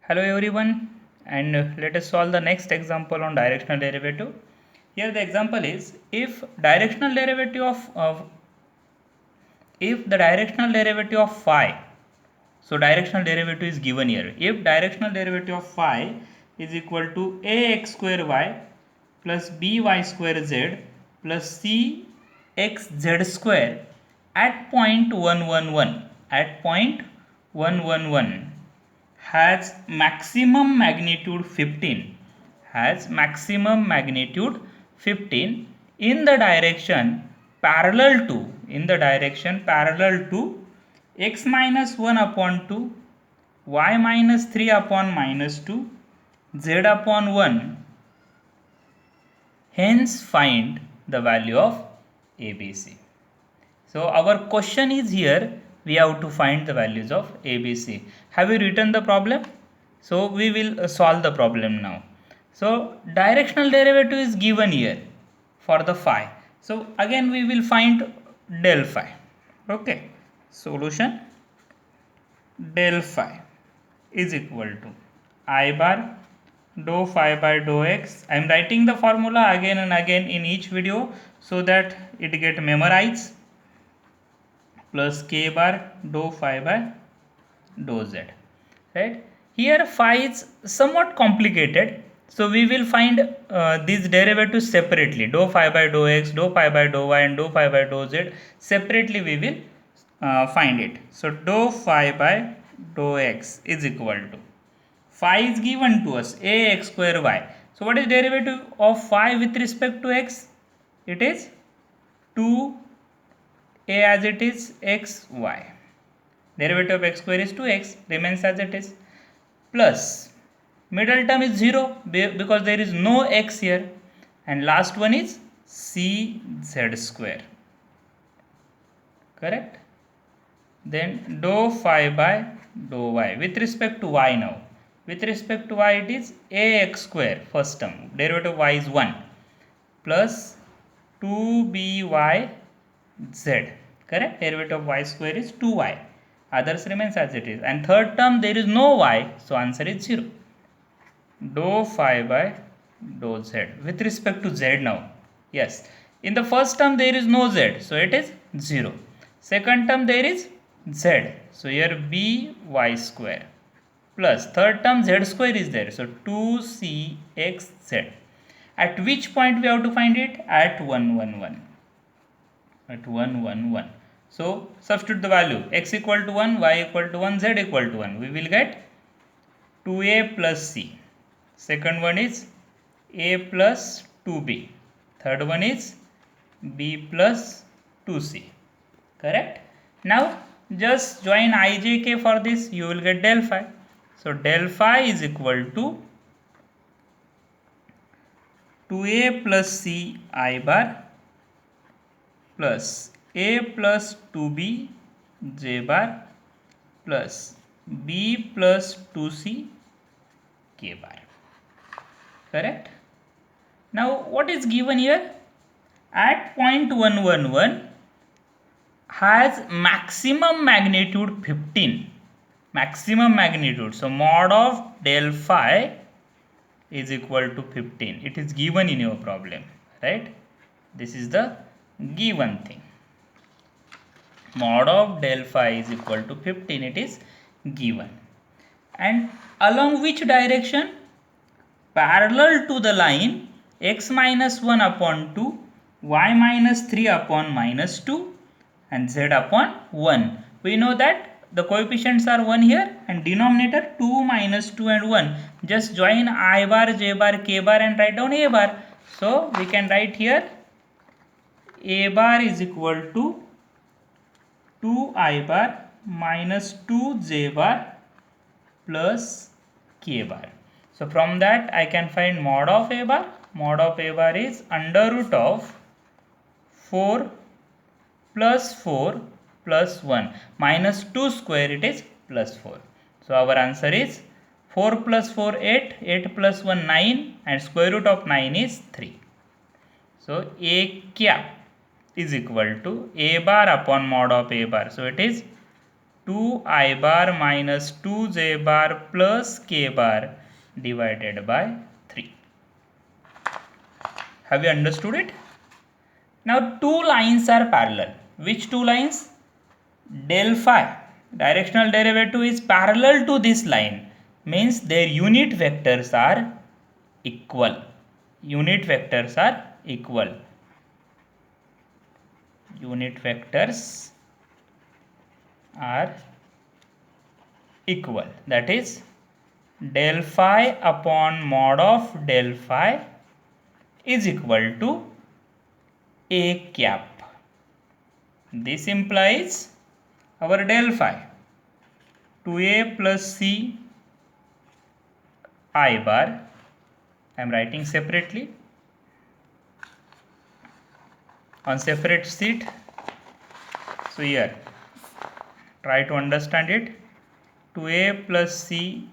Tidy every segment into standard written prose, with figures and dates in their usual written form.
Hello everyone, and let us solve the next example on directional derivative. Here the example is if the directional derivative of phi, so directional derivative is given here. If directional derivative of phi is equal to ax square y plus by square z plus cxz square at point 111 has maximum magnitude 15 in the direction parallel to x minus 1 upon 2 y minus 3 upon minus 2 z upon 1. Hence find the value of ABC. So our question is here, we have to find the values of ABC. Have you written the problem? So we will solve the problem now. So directional derivative is given here for the phi. So again we will find del phi. Okay. Solution del phi is equal to I bar dou phi by dou x. I am writing the formula again and again in each video so that it get memorized, plus k bar dou phi by dou z. Right? Here phi is somewhat complicated, so we will find these derivatives separately. Dou phi by dou x, dou phi by dou y, and dou phi by dou z separately we will find it. So dou phi by dou x is equal to phi is given to us ax square y. So what is derivative of phi with respect to x? It is 2 a as it is x y. Derivative of x square is 2x, remains as it is, plus middle term is 0 because there is no x here, and last one is cz square. Correct? Then dou phi by dou y with respect to y now. With respect to y it is ax square, first term, derivative of y is 1, plus 2byz. Correct? Derivative of y square is 2y. Others remains as it is. And third term there is no y, so answer is 0. Dou phi by dou z with respect to z now. Yes. In the first term there is no z, so it is 0. Second term there is z, so here by square, plus third term z square is there, so 2cxz. At which point we have to find it? At 111. So substitute the value, x equal to 1, y equal to 1, z equal to 1. We will get 2a plus c. Second one is a plus 2b. Third one is b plus 2c. Correct? Now just join ijk for this, you will get del phi. So del phi is equal to 2a plus c I bar plus a plus 2b j bar plus b plus 2c k bar. Correct? Now what is given here? At point 111 has maximum magnitude 15. Maximum magnitude. So mod of del phi is equal to 15. It is given in your problem. Right? This is the given thing. Mod of del phi is equal to 15. It is given. And along which direction? Parallel to the line x minus 1 upon 2, y minus 3 upon minus 2, and z upon 1. We know that the coefficients are 1 here, and denominator 2 minus 2 and 1. Just join I bar, j bar, k bar and write down a bar. So we can write here a bar is equal to 2i bar minus 2j bar plus k bar. So from that I can find mod of a bar. Mod of a bar is under root of 4 plus 4 plus 1 minus 2 square, it is plus 4. So our answer is 4 plus 4 8, 8 plus 1 9, and square root of 9 is 3. So a cap is equal to a bar upon mod of a bar. So it is 2I bar minus 2J bar plus K bar divided by 3. Have you understood it? Now two lines are parallel. Which two lines? Del phi, directional derivative, is parallel to this line, means their unit vectors are equal. Unit vectors are equal. Unit vectors are equal. That is, del phi upon mod of del phi is equal to A cap. This implies our del phi 2A plus C I bar, I am writing separately on separate sheet. So here try to understand it. 2A plus C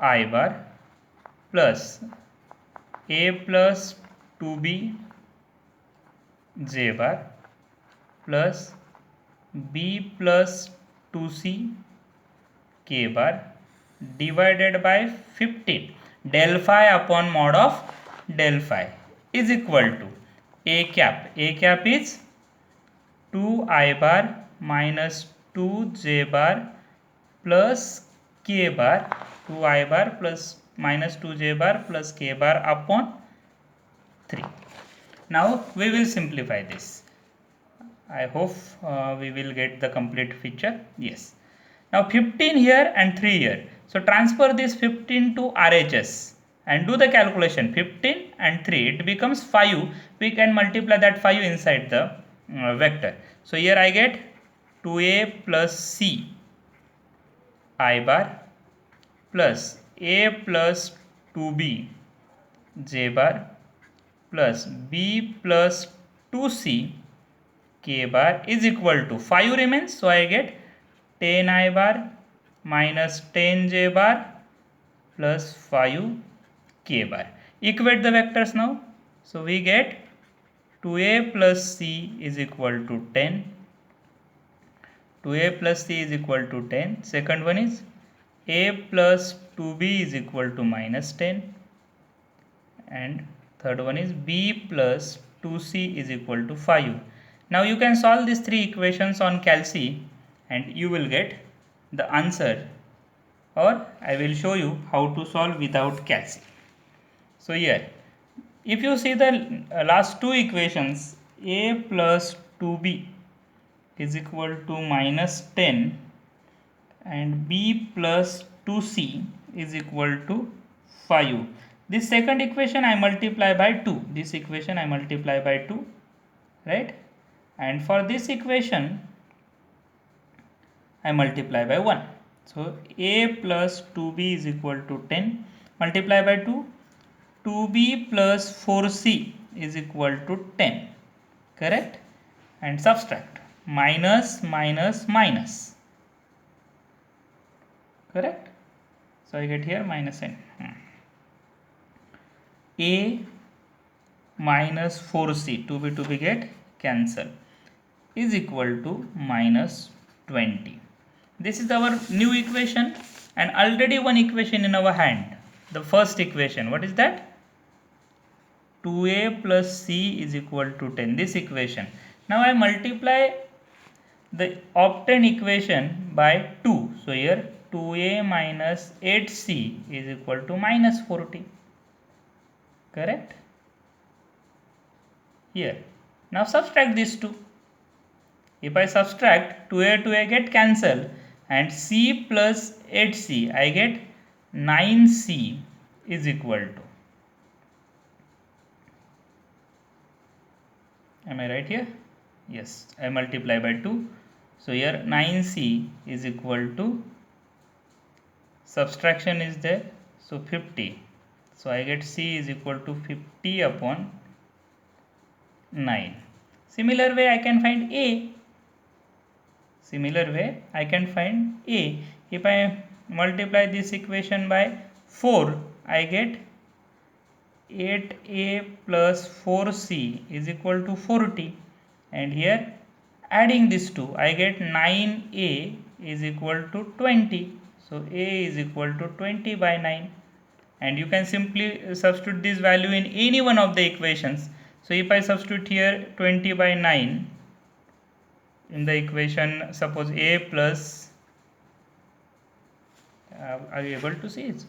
I bar plus A plus 2B J bar plus B plus 2C K bar divided by 15. Del phi upon mod of del phi is equal to A cap. A cap is 2I bar minus 2J bar plus K bar, 2I bar plus minus 2J bar plus K bar upon 3. Now we will simplify this. I hope we will get the complete picture. Yes. Now 15 here and 3 here. So transfer this 15 to RHS and do the calculation. 15 and 3, it becomes 5. We can multiply that 5 inside the vector. So here I get 2A plus C I bar plus A plus 2B J bar plus B plus 2C K bar is equal to 5 remains. So I get 10 I bar minus 10 J bar plus 5 K bar. Equate the vectors now. So we get 2A plus C is equal to 10. 2A plus C is equal to 10. Second one is A plus 2B is equal to minus 10. And third one is B plus 2C is equal to 5. Now you can solve these three equations on Calci and you will get the answer, or I will show you how to solve without Calci. So here, if you see the last two equations, A plus 2B is equal to minus 10 and B plus 2C is equal to 5. This second equation I multiply by 2. This equation I multiply by 2, right? And for this equation I multiply by 1. So A plus 2B is equal to 10. Multiply by 2. 2B plus 4C is equal to 10. Correct? And subtract. Minus, minus, minus. Correct? So I get here minus n. A minus 4C, 2B get cancel, is equal to minus 20. This is our new equation, and already one equation in our hand. The first equation, what is that? 2A plus C is equal to 10. This equation. Now I multiply the obtained equation by 2. So here 2A minus 8C is equal to minus 40. Correct? Here. Now subtract these two. If I subtract, 2A get cancel and C plus 8C, I get 9C is equal to. Am I right here? Yes, I multiply by 2. So here 9C is equal to, subtraction is there, so 50. So I get C is equal to 50 upon 9. Similar way I can find A. Similar way I can find A. If I multiply this equation by 4, I get 8A plus 4C is equal to 40. And here Adding these two, I get 9a is equal to 20. So a is equal to 20 by 9. And you can simply substitute this value in any one of the equations. So if I substitute here 20 by 9 in the equation, suppose a plus, are you able to see it?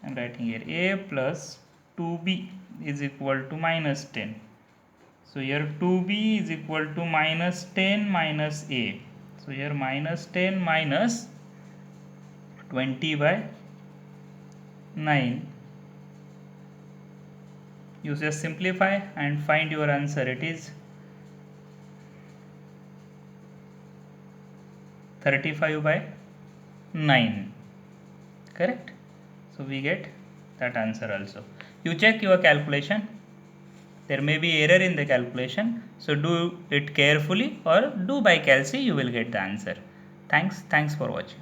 I am writing here a plus 2b is equal to minus 10. So here 2b is equal to minus 10 minus a. So here minus 10 minus 20 by 9. You just simplify and find your answer. It is 35 by 9. Correct? So we get that answer also. You check your calculation. There may be error in the calculation. So do it carefully or do by calci, you will get the answer. Thanks for watching.